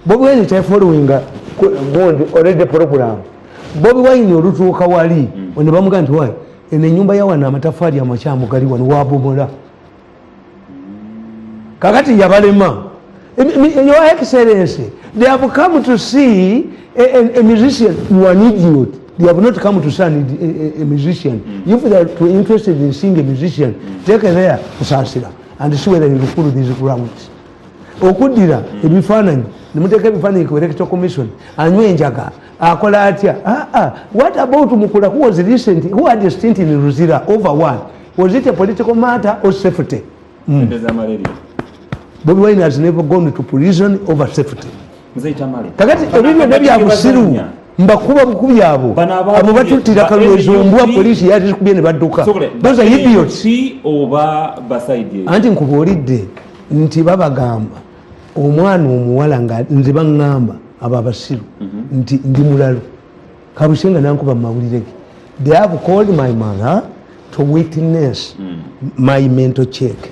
Bobi Wine following already program. Bobi Wine olutuuka wali ne bamugamba nti wayi eno ennyumba yawana amatafaali amakyamu gali wano wabomola kakati yabalema. Your Excellency, they have come to see a musician. You are an idiot. They have not come to see a musician. If they are too interested in seeing a musician, take her there kusasira and see whether you will follow these grounds. Okudira ebifaananyi nimuteeka ebifaananyi ku electoral commission anywe enjaga akola atya. What about Mukula who was recent, who had a stint in Ruzira over one? Was it a political matter or safety? Bobi Wine has never gone to prison over safety. Kakati ebintu nebya busiru mbakuba bukubi abo abo batutira kalwezo mbwa polisi yati kubye ne badduka. Those are idiots. Anti nkubuulidde nti babagamba omwana omuwala nga nze baŋŋamba abo abasiru nti ndi mulalo kabusenga nankuba mawulire. They have called my mother to witness my mental check.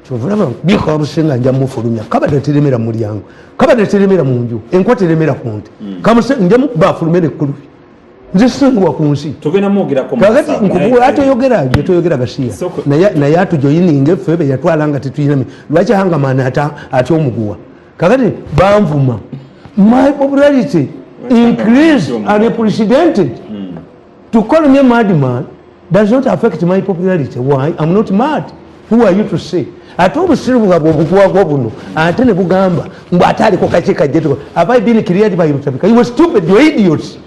Kyovulaba biko abusenga nja mufulumya kabadde teremera mu mulyango kabadde teremera mu nju enkwata teremera ku nte kamusenga nja bafulumere ekkulu nze singwa ku nsi togenda mwogerako kakati nkubuula atoyogera gasiya naye atujoyininga effebe yatwalanga tetuyinami lwaki hangamaana ate omuguwa kakati banvuma. My popularity increased unprecedented. To call me a madman does not affect my popularity. Why? I'm not mad. Who are you to say? Ate obusiru bwabwe obukuwagwa buno ate ne bugamba mbu ate aliko kaki kajjetuko. Have I been created by Rutabika? You were stupid, you're idiots.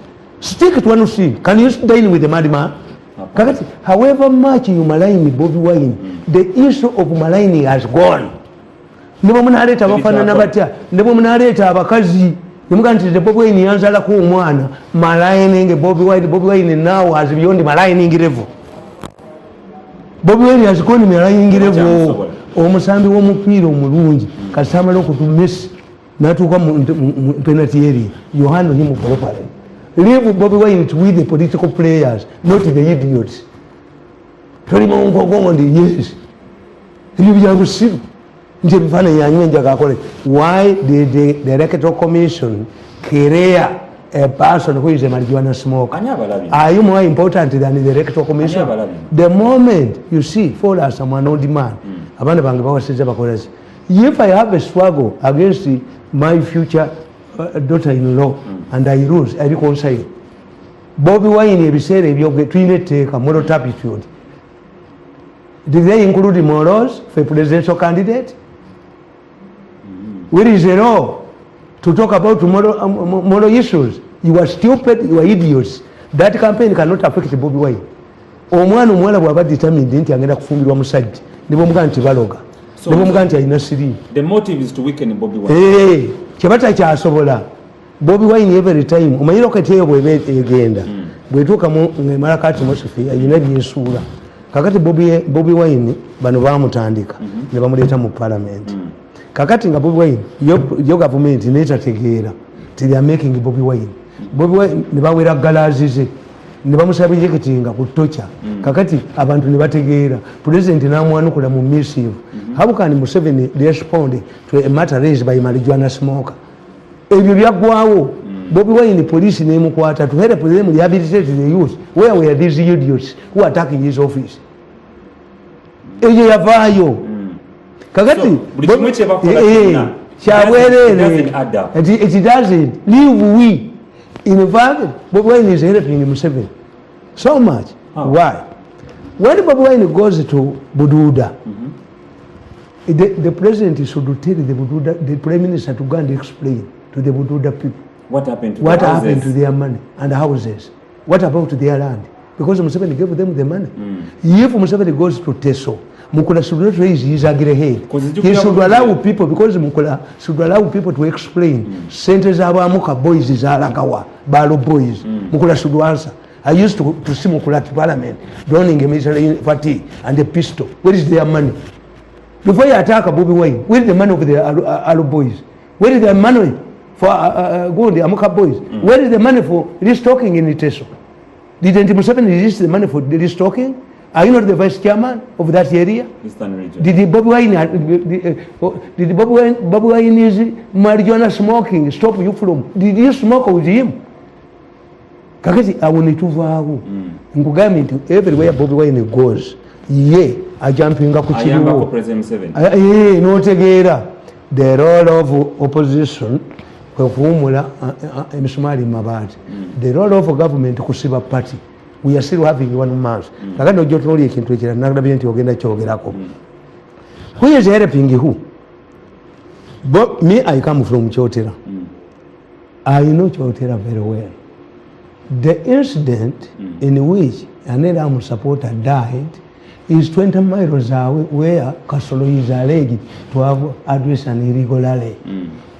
Stick to one thing. Can you dine with the madman? Kakati, however much you malign Bobi Wine, the issue of maligning has gone. Nebo munaleeta abafaanana batya, nebo munaleeta abakazi nemuga nti Bobi Wine yanzalako omwana maligning Bobi Wine now has beyond maligning level. Bobi Wine has gone maligning level. Omusambi w'omupiira omulungi kasamala okutumesi n'atuuka mu penalty area you handle him properly. Leave Bobi Wine with the political players, not the idiots. Toli mongo ndi yes. Ebyo bya busiru nje bifana yanywe njaga akole. Why did the electoral commission create a person who is a marijuana smoker? Are you more important than the electoral commission? The moment you see for us someone old man, abana bange bawasiza bakolezi. If I have a struggle against my future daughter-in-law and I lose, I reconcile. Bobi Wine ebiseera ebyo twine etteeka moral turpitude. Did they include morals for a presidential candidate? Where is the law to talk about moral issues? You are stupid, you are idiots. That campaign cannot affect Bobi Wine. Omwana omuwala bw'aba determined nti agenda kufumbirwa musajja ne bamugamba nti baloga ne bamugamba nti alina siri. The motive is to weaken Bobi Wine. Kyebata kyasobola. Bobi Wine every time omanyira kati eyo bw'eba egenda bw'etuuka ng'emala kati Mosifia ayina byesuula. Kakati Bobi Wine bano baamutandika ne bamuleeta mu parliament. Kakati nga Bobi Wine yo government neetategeera ti they are making Bobi Wine ne bawera galaazi ze ne bamusaba ejeketinga ku tocha. Kakati abantu ne bategeera president n'amwanukula mu missive. How can Museveni respond to a matter raised by marijuana smoker? Ebyo byaggwawo. Bobi Wine police nemukwata to help them rehabilitate the youth. Where were these idiots who are attacking his office? Eyo yavaayo. Kakati it doesn't leave we. In fact, Bobi Wine is helping Museveni so much. Why? When Bobi Wine goes to Bududa, the president should tell the prime minister to go and explain to the Bududa people what happened to their money and houses. What about their land? Because Museveni gave them the money. If Museveni goes to Teso, Mukula should not raise his ugly head. He should allow people, because Mukula should allow people to explain. Centers of Amuka boys is Alagawa, Balo boys. Mukula should answer. I used to see Mukula to parliament, donning a military party and a pistol. Where is their money? Before you attack Bobi Wine, where is the money of the Alo boys? Where is the money for go the Amuka boys? Where is the money for restocking in Teso? Didn't Museveni release the money for the restocking? Are you not the vice chairman of that area? Eastern region. Did Bobby Wine's marijuana smoking stop you from? Did you smoke with him? Kakati awonetuvaawo nkugambye nti everywhere Bobby Wine goes ye ajampinga ku kiriwo n'otegeera the role of opposition kwe kuwumula emisumaali mu mabaati, the role of government kusiba party. We are still having 1 month. Kakati ojja otunuulira ekintu ekirala nalabye nti ogenda kyogerako. Who is helping who? But me, I come from Chotera. I know Chotera very well. The incident in which an Elam supporter died is 20 miles away where Kasolo is alleged to have addressed an irregularly.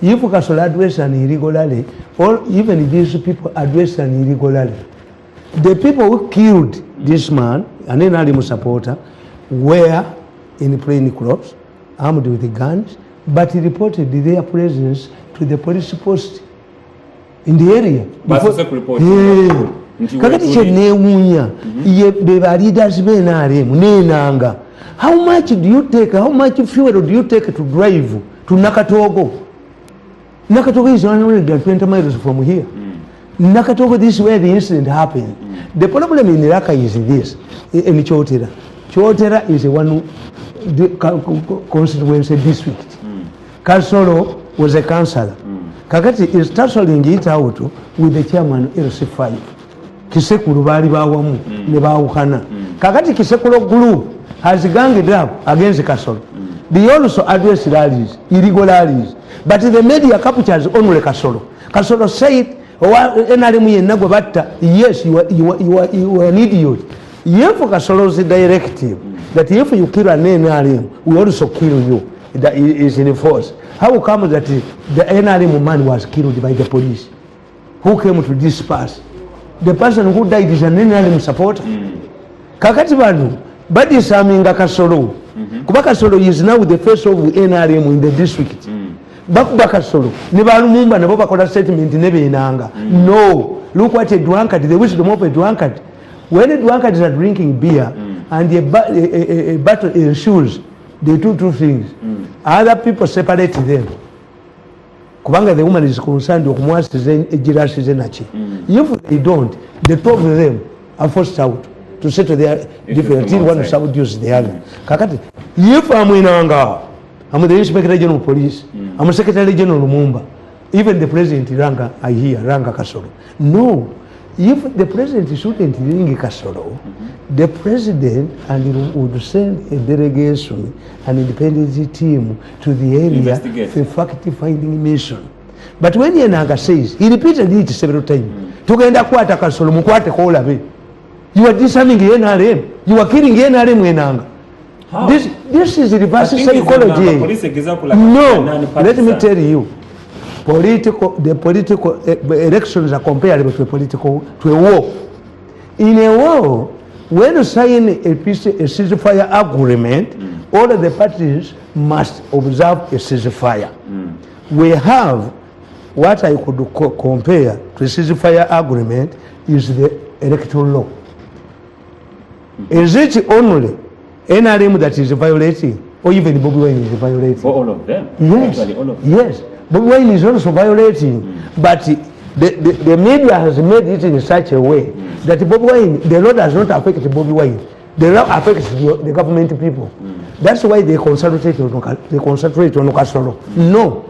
If Kasolo addressed an irregularly, or even these people addressed an irregularly, the people who killed this man, an Elam supporter, were in plain clothes, armed with guns, but he reported their presence to the police post in the area. Kakati kyenewuunya be leaders be NRM nenanga, how much do you take, how much fuel do you take to drive to Nakatogo? Nakatogo is 120 miles from here. Nakatogo, this is where the incident happened. The problem in Raqqa is this, in Chotera. Chotera is one constituency district. Kasolo was a councillor. Kakati is tussling it out with the chairman LC5. Kisekulu bali bawamu ne bawukana. Kakati Kisekulo group has ganged up against Kasolo. They also address rallies, illegal rallies. But the media captures only Kasolo. Kasolo said, yes, you are an idiot. If Kasolo's directive that if you kill an NRM, we also kill you, that is in force. How come that the NRM man was killed by the police? Who came to disperse? The person who died is an NRM supporter. Kakati banu, badi saminga Kasolo. Kuba Kasolo is now the face of NRM in the district. Bakuba Kasolo. Nebalumumba nabo bakola statement nebe inanga. No. Look what a drunkard, the wisdom of a drunkard. When a drunkard is drinking beer and a battle ensues, they do two things. Other people separate them. Kubanga the woman is concerned with If they don't, the two of them are forced out to settle their different things. One subdues the other. Kakati, if I'm in Anga, I'm the Inspector General of Police, I'm a Secretary General of Mumba, even the President Ranga, I hear Ranga Kasolo. No. If the president shouldn't ring Kasolo, the president would send a delegation, an independent team to the area for fact-finding mission. But when Yenanga says, he repeated it several times, Tugenda kwata Kasolo, mukwate kola be. You are disarming NRM. You are killing NRM Yenanga. This is reverse psychology. No, let me tell you. The political elections are comparable to a war. In a war, when you sign a ceasefire agreement, all of the parties must observe a ceasefire. We have what I could compare to a ceasefire agreement is the electoral law. Is it only NRM that is violating, or even Bobby Wine is violating? For all of them? Yes. Actually, all of them. Yes. Bobby Wine is also violating, but the media has made it in such a way that Bobby Wine, the law does not affect Bobby Wine. The law affects the government people. That's why they concentrate on Kasolo. No,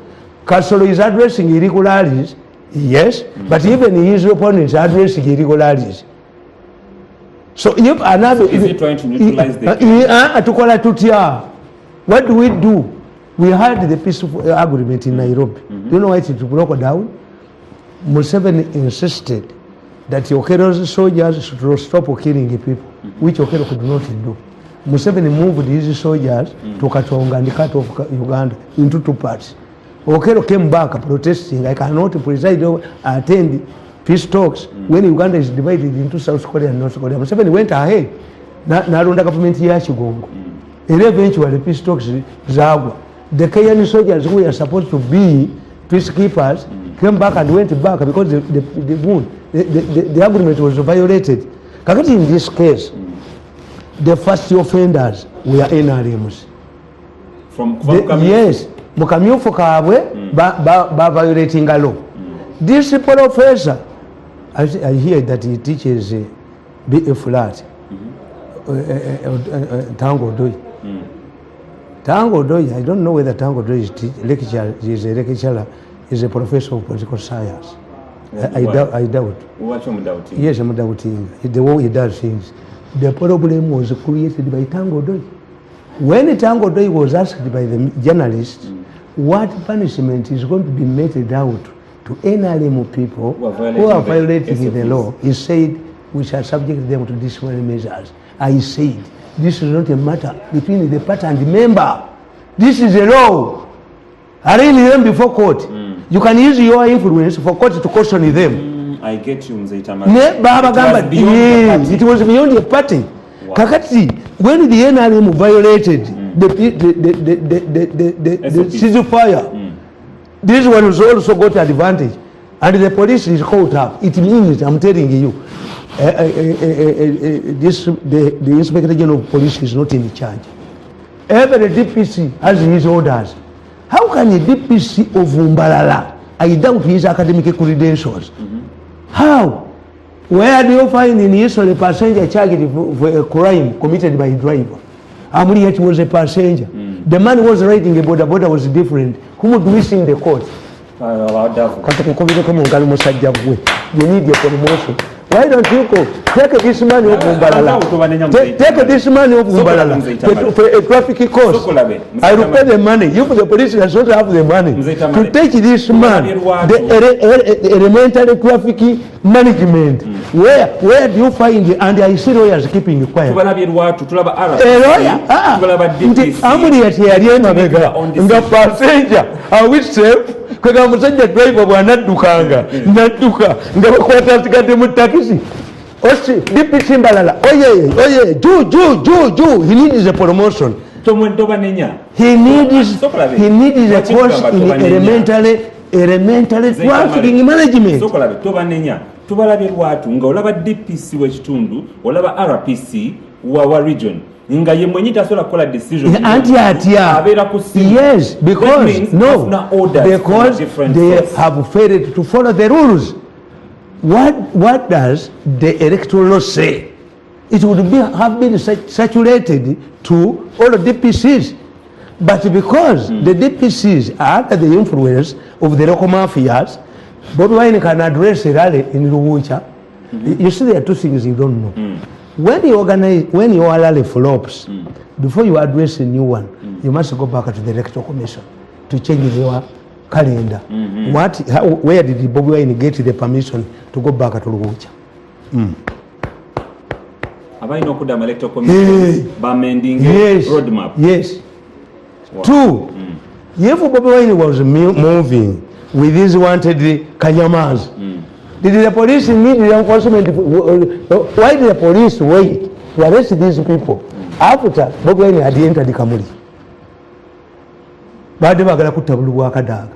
Kasolo is addressing irregularities, yes, but even his opponents are addressing irregularities. So if another is he trying to neutralize the what do we do? We had the peaceful agreement in Nairobi. Do you know why it broke down? Museveni insisted that Okero's soldiers should stop killing the people, which Okero could not do. Museveni moved his soldiers to Katonga and the cut of Uganda into two parts. Okero came back protesting, I cannot preside or attend peace talks when Uganda is divided into South Korea and North Korea. Museveni went ahead. Narunda government ya Chigongo. And eventually peace talks zagwa. The Kenyan soldiers who were supposed to be peacekeepers came back and went back because the agreement was violated. In this case, the first offenders were NRMs. Yes, mukamyufu kabwe ba violating a law. This professor, I hear that he teaches BA flat. Tango Doi. Tango Doi, I don't know whether Tango Doi is a lecturer, is a professor of political science. I doubt. What am I doubting? Yes, I'm doubting. The way he does things. The problem was created by Tango Doi. When Tango Doi was asked by the journalist what punishment is going to be meted out to NRM people who are violating the law, he said, we shall subject them to disciplinary measures. I said, this is not a matter between the party and the member. This is a law. Arraign them before court. You can use your influence for court to caution them. I get you, Mzee Tamale. It was beyond the party. Wow. Kakati, when the NRM violated the ceasefire, this one was also got advantage. And the police is caught up. It means, I'm telling you, the Inspector General of Police is not in charge. Every DPC has his orders. How can a DPC of Umbalala, I doubt his academic credentials? How? Where do you find in history a passenger charged for a crime committed by a driver? Amriyat was a passenger. The man was riding a border was different. Who would we see in the court? You need a promotion. Why don't you go? Take this money of Umbalala. Take this money of Umbalala for a traffic cost. I will pay the money. You, the police, does not have the money to take this man. The elementary traffic management. Where do you find it? And I see lawyers keeping quiet. A lawyer? The passenger. I will say. Kwa musajja driver bwanaddukanga nadduka nga bakwata tikadde mu taxi osi DPC Mbalala oye ju he needs a promotion. He needs a course in elementary trafficking management. Tubalabye lwatu nga olaba DPC w'ekitundu olaba RPC wa region nga ye mwenye tasola kola decision abera ku yes because they have failed to follow the rules. What does the electoral law say? It would have been saturated to all the DPCs, but because the DPCs are under the influence of the local mafias, Bobi Wine can address a rally in Luwucha. You see, there are two things you don't know. When your rally flops, before you address a new one, you must go back to the electoral commission to change your calendar. Where did Bobi Wine get the permission to go back to Luwucha? Abaina okudda mu electoral commission bamending roadmap. Yes. Wow. Two, if Bobi Wine was moving with these wanted Kanyamas, did the police need the enforcement? Why did the police wait to arrest these people after Bobi Wine had entered the Kamuli? Bade bagala kutabulu bwakadaga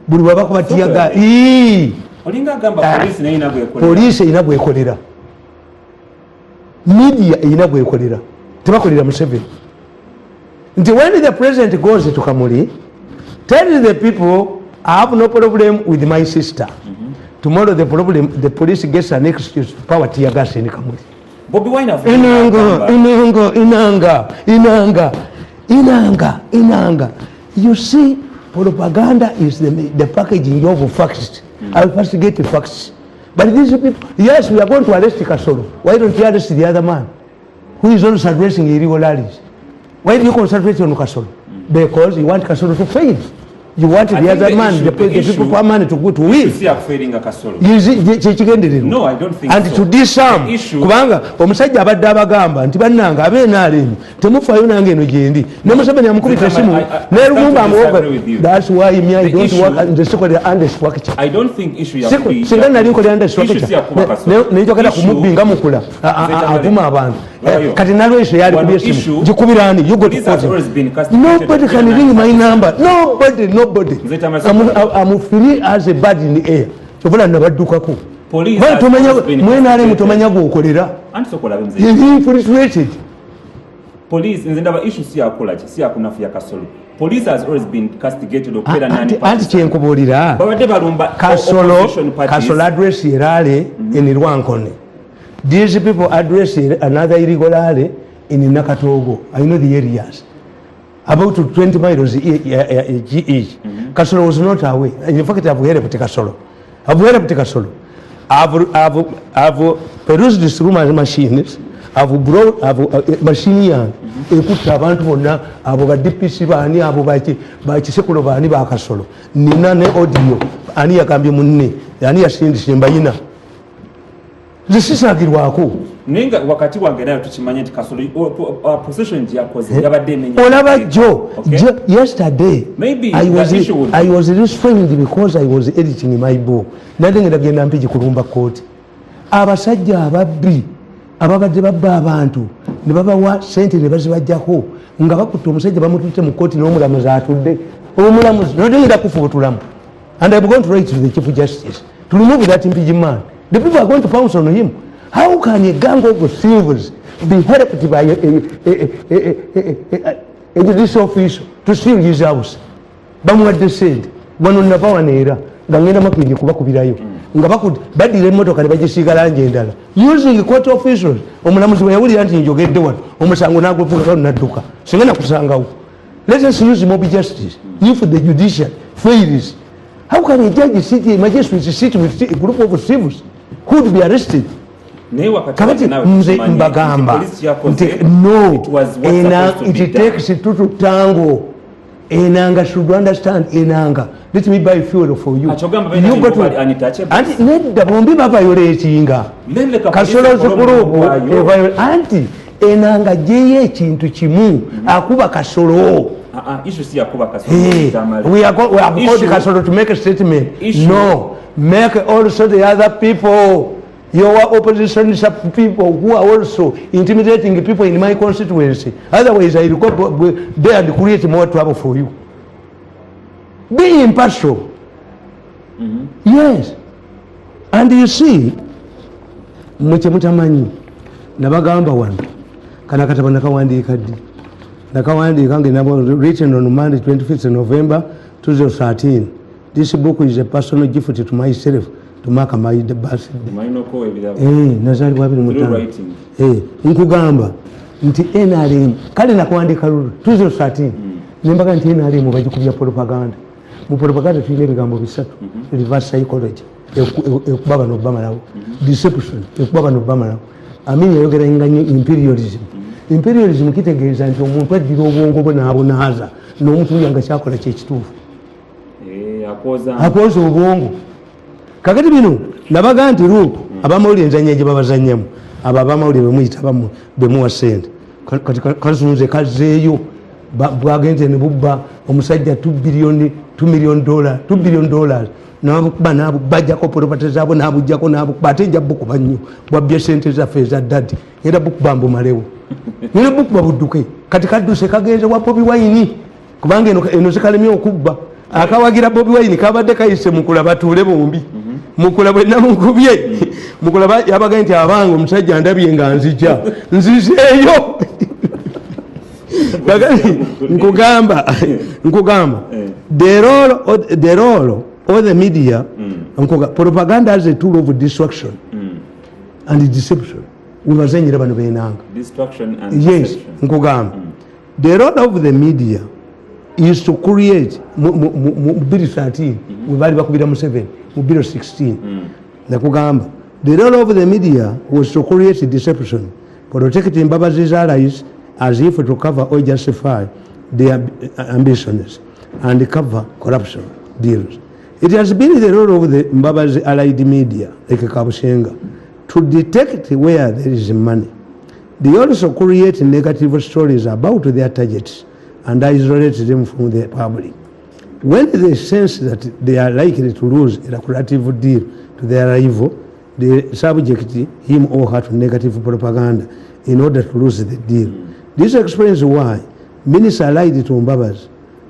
buli wabakubatiyaga olinga gamba police inabwekolera media inabwekolera tebakolera Museveni nti when the president goes to Kamuli, tell the people I have no problem with my sister. Tomorrow the police gets an excuse to power tear gas in Kamuli. Bobi Wine inanga. You see, propaganda is the packaging of facts. I'll first get the facts. But these people, yes, we are going to arrest Kasolo. Why don't you arrest the other man who is also addressing irregularities? Why do you concentrate on Kasolo? Because you want Kasolo to fail. You want the other man, the people who are money to go to win. No, I don't think and so. To disarm, kubanga omusajja abadde abagamba nti bannanga ab'NRM temufayo nange eno gyendi ne Museveni amukubita esimu n'erugumba amuwoga. That's why me I don't work in the secret under structure. I don't think issue ya kubi singa nali nkola under structure nenjogera kumubinga mukula avuma abantu kati nalwesho yali kubya esimu gikubirani you got to nobody can ring my number. Nobody. I'm feeling as a bird in the air. So when I never do kaku. police mwena mutomanya gwokolera infiltrated. Police nze ndaba issue si yakola ki si yakunafu ya Kasolo. Police has always been castigated okera nani anti kyenkubuulira babadde balumba Kasolo address yerale in Rwankone. These people address another illegal rally in Nakatogo. I know the areas. About 20 miles each. Kasolo was not away. In fact, I've heard about Kasolo. I've perused this room as machines. I've brought machine young. Ekutta abantu bonna abo ba DPC bani abo bakisekulo bani ba Kasolo. Nina ne audio ani yakambye munne ani yasindise mbayina. Zisisagirwako ninga wakati wange nayo tukimanye nti Kasolo possession yakoze yabadde emenya olaba jo yesterday maybe I was restrained because I was editing my book nadengera genda mpiji kulumba court abasajja ababbi ababadde babba abantu ne babawa sente ne bazibajjako nga bakutte omusajja bamutute mu court n'omulamuzi atudde omulamuzi nadengera kufubutulamu and I'm going to write to the Chief Justice to remove that impeachment. The people are going to pounce on him. How can a gang of thieves be helped by a judicial official to steal his house? Bamwadde said, wano nabawanera nga ngenda makindi kubakubirayo nga badira emmotoka ne bagisiiga langi endala using court officials. Omulamuzi bwe yawulira nti njogedde wano omusango n'agwevuga nadduka singa nakusangawo. Let us use mob justice if the judicial fails. How can a judge sit, a magistrate sit with a group of thieves who would be arrested? Kabati mze mbagamba no it takes two to tango. Enanga should understand enanga. Let me buy fuel for you. You got to anti nedda bombi baviolatinga Kasolo group anti enanga jeye ekintu kimu akuba Kasolo. Issue si yakuba Kasolo Tamale. We are called Kasolo to make a statement. No, make also the other people. Your opposition people who are also intimidating people in my constituency. Otherwise, I will go there and create more trouble for you. Be impartial. Yes. And you see, mutamanyi nabagamba wano kana kataba nakawandika ddi nakawandika ngenabo written on Monday 25th November 2013. This book is a personal gift to myself to mark my birthday. Nazali wabiri mutano. Nkugamba nti NRM kale nakuandika 2013 nembaga nti NRM bagikubya propaganda. Mu propaganda tulina ebigambo bisatu: reverse psychology, ekubaba n'obamalawo; deception, ekubaba n'obamalawo; amini yayogera nganye imperialism. Imperialism kitegeeza nti omuntu addira obwongo bwe n'abunaaza n'omuntu yanga kyakola kyekituufu. Akoza obwongo. Kakati bino nabaga nti luupu abamawulire enzanya gye babazannyamu abo abamawulire bemuyita bemuwa sente kati kasunze kazzeeyo bwagenze ne bubba omusajja $2 billion nabukuba nabubajjako polopate zaabwe nabujjako nabukuba ate nja bukuba nnyo bwabbye sente zaffe eza dadi era bukuba mbumalewo nene bukuba budduke kati kadduse kagenze wa Bobi Wine kubanga eno zikalemye okubba akawagira Bobi Wine kabadde kayise mukula batuule bombi mukula bwe namukubye mukula yabaga nti abanga omusajja ndabye nga nzija nzizeeyo nkugamba the role of the media propaganda as a tool of destruction and deception webazenyera bano benanga yes nkugamba the role of the media is to create mu 2013 webali bakubira mu 7 mu 2016 nakugamba the role of the media was to create deception protect Mbabazi's allies as if to cover or justify their ambitions and cover corruption deals. It has been the role of the Mbabazi allied media like Kabushenga to detect where there is money. They also create negative stories about their targets and isolate them from the public. When they sense that they are likely to lose a lucrative deal to their rival, they subject him or her to negative propaganda in order to lose the deal. This explains why ministers allied to Mbabazi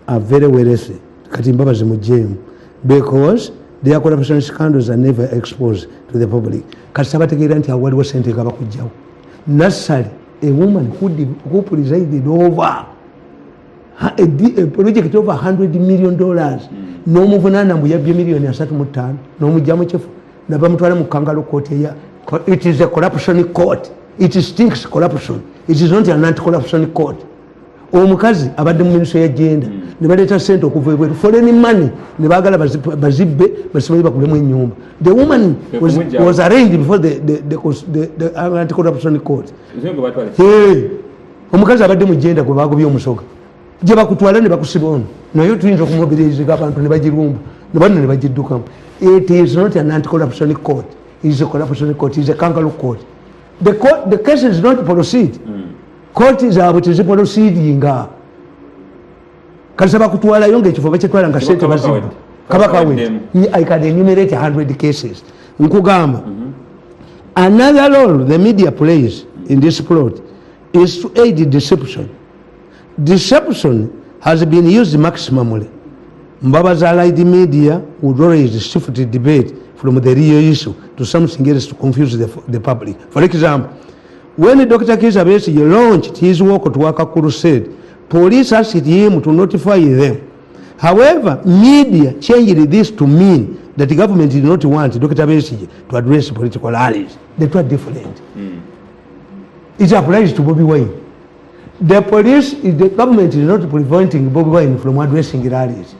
are very wealthy, kati Mbabazi mujemu, because their corruption scandals are never exposed to the public. Kasabategera nti awaliwo sente gaba kujjawo. Nassali, a woman who presided over a project over $100 million. No muvunana mbu yabye million 35 no mujja mu chifu naba mutwala mu kangaroo court ya. It is a corruption court. It stinks corruption. It is not an anti-corruption court. Omukazi abadde mu ministry ya gender ne baleta sente okuva ebweru foreign money ne bagala bazibbe basibaye bakulemu ennyumba. The woman was arraigned before the anti-corruption court. Omukazi abadde mu gender gwe bagobye omusoga gye bakutwala ne bakusiba ono naye tuyinza okumobilizinga abantu ne bagirumba ne banno ne bagiddukamu. It is not an anti-corruption court. It is a corruption court. It is a kangaroo court. The case is not proceed. Court is able to proceed. Kasaba kutwala yonge ekifo bakitwala nga sente bazibba. Kabaka we. I can enumerate 100 cases. Nkugamba. Another role the media plays in this plot is to aid deception. Deception has been used maximally. Mbaba's allied media would always shift the debate from the real issue to something else to confuse the public. For example, when Dr. Kizza Besigye launched his Walk to Work crusade, police asked him to notify them. However, media changed this to mean that the government did not want Dr. Besigye to address political rallies. They were different. It applies to Bobi Wine. The government is not preventing Bobi Wine from addressing rallies.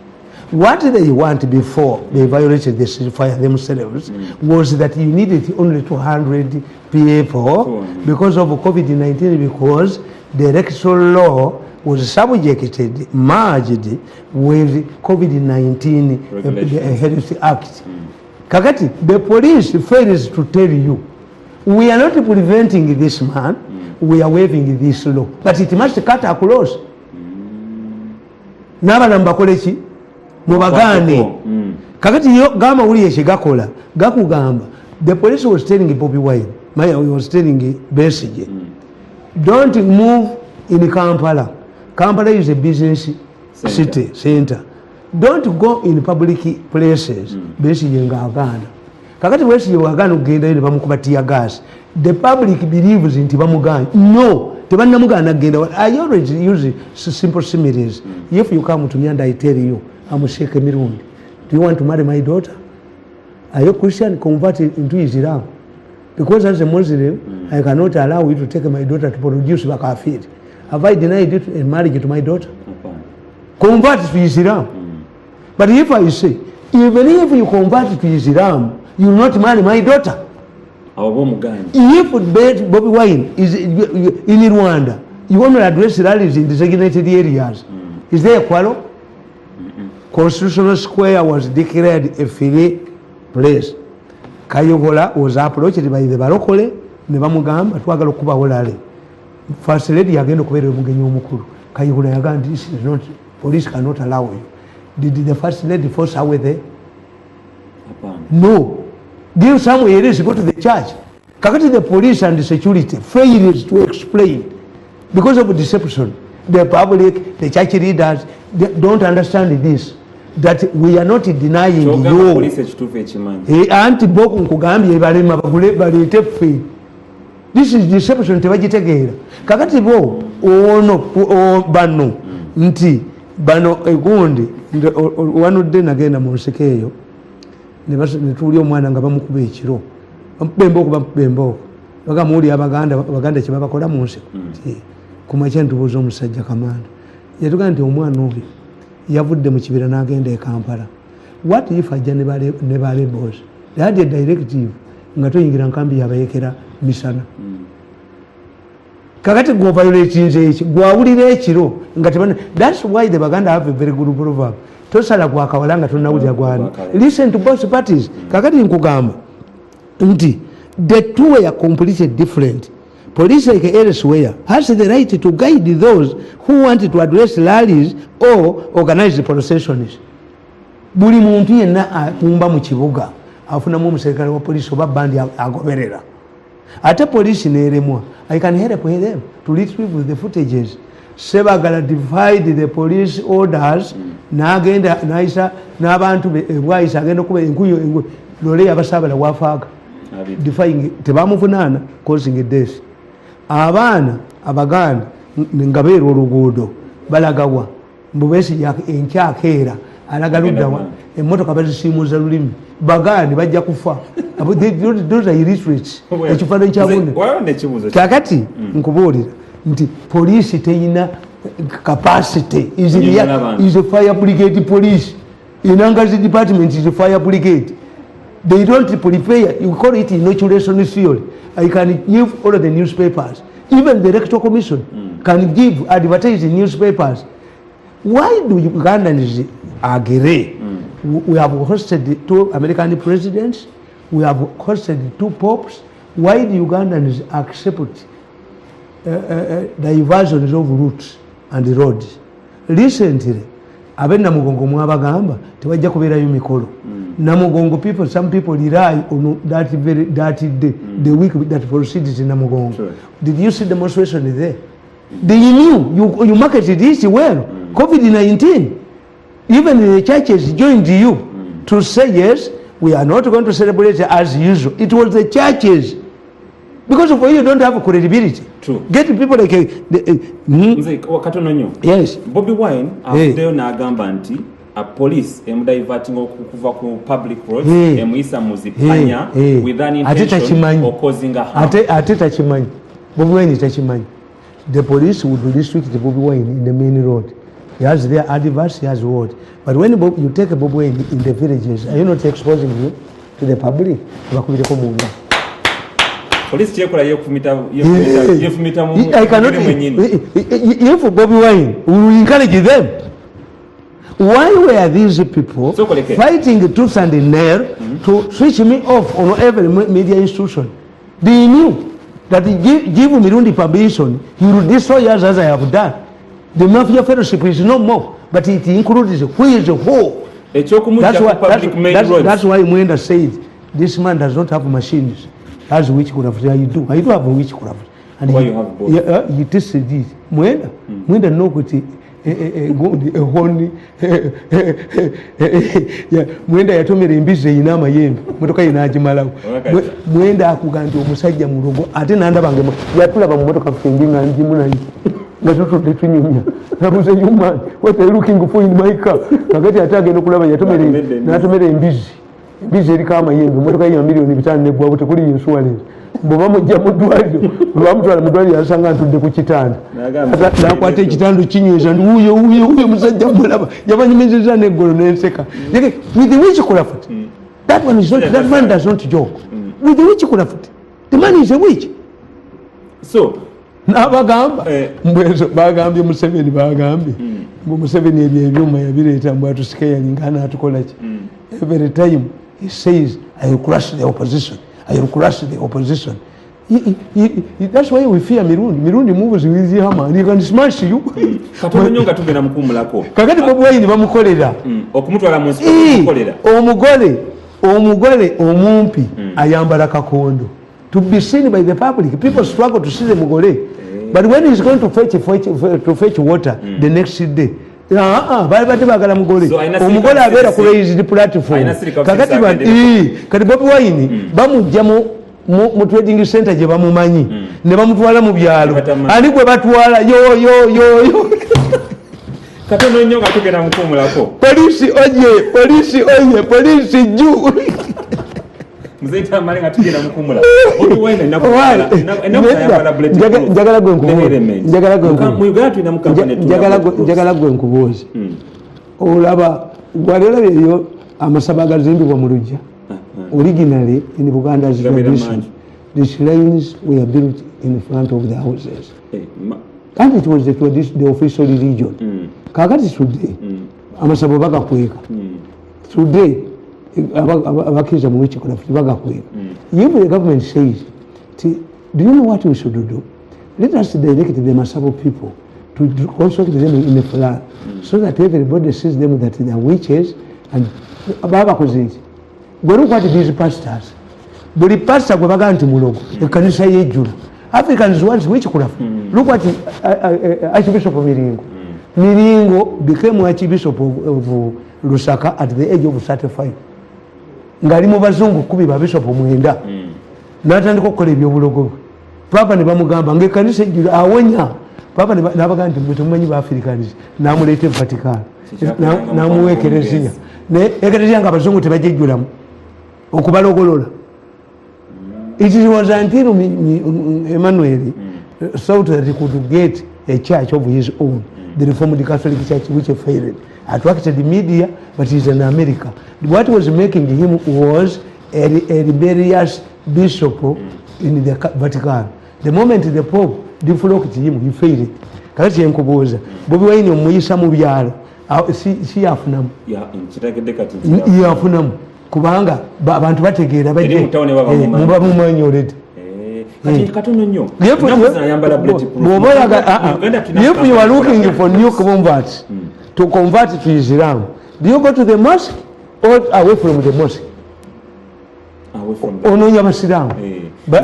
What they want before they violated the ceasefire themselves was that you needed only 200 people because of COVID-19, because the electoral law was subjected, merged with COVID-19 Health Act. Kakati, the police fails to tell you, we are not preventing this man, we are waiving this law, but it must cut across. N'abana mbakoleki mubagane kakati yo gama uli yekigakola gakugamba. The police was telling Bobi Wine, was telling Besigye, don't move in Kampala. Kampala is a business city center. Don't go in public places. Besigye ngagana kakati Besigye wagana kugenda ile bamukuba tear gas. The public believes in tibamugana. No, tebanamugana agenda. I always use simple similes. If you come to me and I tell you, I'm Sheikh Mirundi, do you want to marry my daughter? Are you Christian converted into Islam? Because as a Muslim, I cannot allow you to take my daughter to produce bakafir. Have I denied it a marriage to my daughter? Convert to Islam. But if I say, even if you convert to Islam, you will not marry my daughter. If Bobi Wine is in Rwanda, you want to address rallies in designated areas, is there a quarrel? Constitutional Square was declared a free place. Kayogola was approached by the Barokole, Nebamugamba, Twagalo Kuba Holale. First lady again, Mugenyo Kayogola Yagan, this is not, police cannot allow you. Did the first lady force her way there? No. Give some areas, go to the church. Kakati the police and the security fails to explain because of deception. The public, the church leaders, they don't understand this. That we are not denying you. This is deception. Kakati bo ono bano nti bano egundi wanudde nagenda mu nsekeyo ne tuli omwana nga bamukuba ekiro bamupemba okuba mupemba okwo bagamuwuli abaganda kye babakola mu nseko kumakya ntubuuza omusajja Kamanda yatugamba nti omwana oyo yavudde mu kibira n'agenda e Kampala. What if ajja ne ba rebels? They had a directive nga toyingira nkambi yabayekera misana. Kakati gwo violatinze eki gwawulira ekiro nga tebana. That's why the Baganda have a very good proverb. Tosala gwakawala nga tonnawulira gwani. Listen to both parties. Kakati nkugamba nti the two were completely different. Police, like elsewhere, has the right to guide those who want to address rallies or organize the processions. Buli muntu yenna akumba mu kibuga afunamu omuserikale wa police oba bandi agoberera. Ate police neeremwa. I can help them to retrieve the footages. Sebagala defied the police orders n'agenda n'ayisa n'abantu bwayisa agenda okuba enkuyo lole yabasabala wafaaga defying tebamuvunaana causing a death. Abaana abaganda nga beera oluguudo balagawa mbubesi enkyakeera alaga luddawa emmotoka bazisiimuuza lulimi bagandi bajja kufa. Those are illiterates. Ekifaananyi kyabune kakati nkubuulira nti poliisi teyina capacity is a fire brigade police. Inangazi department is a fire brigade. They don't prepare, you call it inoculation theory. I can give all of the newspapers. Even the electoral commission can give advertising newspapers. Why do Ugandans agree? We have hosted 2 American presidents. We have hosted 2 popes. Why do Ugandans accept diversions of routes and roads? Recently, Namugongo mwabagamba tewajja kubeerayo mikolo. Namugongo people, some people rely on that day, the week that proceeds in Namugongo. Sure. Did you see demonstration there? They knew you marketed this well. COVID-19, even the churches joined you to say yes, we are not going to celebrate as usual. It was the churches. Because of you don't have credibility. True. Get people like yes. Bobby Wine after nagamba nti a police diverting okuva ku public roads emuyisa muzipanya with an intention of causing a harm. Ate tachimanyi. Bobby Wine tachimanyi. The police would restrict the Bobby Wine in the main road. He has their adverse, he has what. But when you take a Bobby Wine in the villages, are you not exposing you to the public? Police chekola yefumita mu I cannot if Bobby Wine will encourage them. Why were these people fighting tooth and nail to switch me off on every media institution? They knew that give Mirundi permission, he will destroy us as I have done. The mafia fellowship is no more, but it includes who is who. That's why Mwenda said this man does not have machines. That's witchcraft. I do have witchcraft. And why you have both? He tested it. Mwenda know what Mwenda yatomera embizi eyina amayembe motoka yinagimalawo. Mwenda akugamba omusajja mu rugo ate nanda bange yatulaba mu motoka fenginga njimu nayo natutudde tunyumya nabuze human what are you looking for in my car kakati atagenda okulaba natomera embizi eriko amayembe motoka ya $5,000,000 negwawo tekuli insurance bwoba mujja mu ddwaliro bwamutwala mu ddwaliro yasanga ntudde ku kitanda nakwata ekitanda kinyweza ndi wuyo musajja mulaba yabanyumizizza neggolo nenseka with the witchcraft that one is not that man does not joke with the witchcraft the man is a witch. So n'abagamba mbwezo bagambye Museveni bagambye mbu Museveni ebyuma yabireeta mbu atusikeyalinga anaatukola ki every time he says I will crush the opposition. I will crush the opposition. That's why we fear Mirundi. Mirundi moves with the hammer and he can smash you. Katononyonga tugenda mukumulako. Kakati Bobi Wine bamukolera. Okumutwala mu nsiko bamukolera. Omugole omumpi ayambala kakondo. To be seen by the public. People struggle to see the mugole. But when he's going to fetch water the next day, bali bagala mugole omugole abeera ku raised platform kati Bobi Wine bamujja mu trading center gye bamumanyi ne bamutwala mu byalo ani gwe batwala yo katono nnyo nga tugenda mukumulako polisi ju mzeta mali nga tugenda mukumula Bobi Wine njagala gwe nkubuuza olaba gwalera eyo amasaba agazimbibwa mu Lujja originally in Buganda's tradition the shrines were built in front of the houses and it was the official religion kakati today amasaba bagakweka today abakiza mu witchcraft bagakweka if the government says do you know what we should do? Let us direct the Masabo people to consult them in a plan so that everybody sees them that they are witches and baba kozeki gwe look at these pastors buli pastor gwe baga nti mulogo ekanisa y'ejjulu Africans want witchcraft. Look at Archbishop of Miringo. Miringo became Archbishop of Lusaka at the age of 35. Ngali mu bazungu kubi ba bishop mwenda. Natandika okukola ebyobulogo. Papa ne bamugamba ng'ekkanisa ejjula awonya. Papa ne n'abagamba nti mutumanyi ba Africans n'amuleeta Vatican. N'amuwa ekereziya. Ne ekereziya nga abazungu tebajejjulamu okubalogolola. It was until Emmanuel thought that he could get a church of his own, the Reformed Catholic Church, which failed. Attracted the media, but he's in America. What was making him was a rebellious bishop in the Vatican. The moment the Pope deflocked him, he failed. Kasi yenkubuuza Bobi Wine omuyisa mu byalo si yafunamu yafunamu kubanga abantu bategeera bajje muba mumanyi olete if you are looking for new converts to convert to Islam, do you go to the mosque or away from the mosque? Onoonya abasiraamu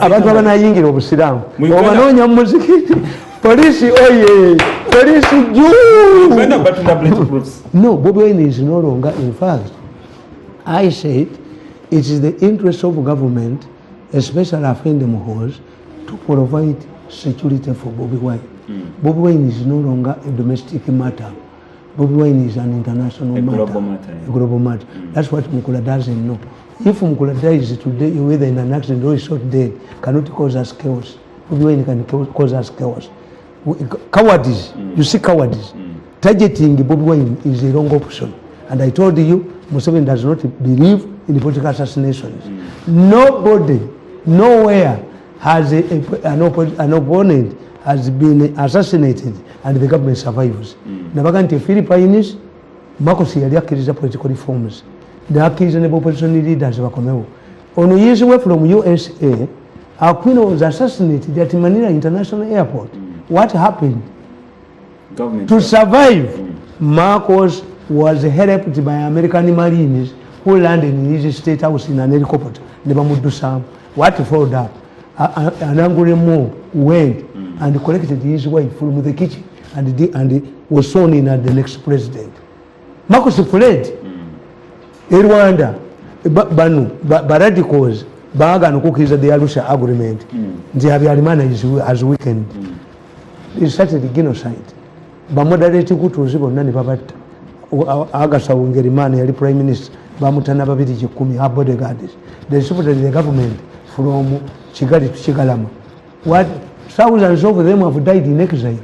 abantu abanayingira obusiraamu obanoonya mu muzikiti polisi oye polisi juu. No, Bobi Wine is no longer. In fact, I said it is the interest of government, especially Afendem Halls, to provide security for Bobi Wine. Bobi Wine is no longer a domestic matter. Bobi Wine is an international matter, a global matter. That's what Mukula doesn't know. If Mukula dies today, whether in an accident or is shot dead, cannot cause us chaos. Bobi Wine can cause us chaos. Cowardice, you see cowardice. Targeting Bobi Wine is a wrong option. And I told you, Museveni does not believe in political assassinations. Nobody, nowhere has an opponent has been assassinated and the government survives. Nabaga nti Philippines, Marcos yali akkiriza political reforms. Nakkiriza ne opposition leaders bakomewo. On years away from USA, our queen was assassinated at Manila International Airport. What happened? Government to survive, Marcos was helped by American Marines who landed in his state house in an helicopter. What followed up? An angry mob went and collected his wife from the kitchen and was sworn in as the next president. Marcos fled. Rwanda, radicals, Bagan cookies the Arusha agreement. The Habyarimana has weakened. They started the genocide. Bamodareti kutuzi bonna ne babatta. Agasa Wungerimana yali prime minister. Bamutana babiri 10 her bodyguards. They supported the government from Kigali to Kigalama. What thousands of them have died in exile.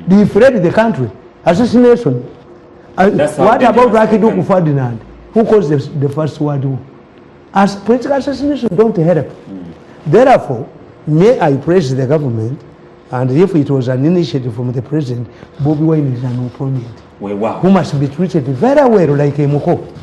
They fled the country. Assassination. What about Rakiduku Ferdinand, who caused the First World War? As political assassination don't help. Therefore, may I praise the government, and if it was an initiative from the president, Bobi Wine is an opponent who must be treated very well like a Moko.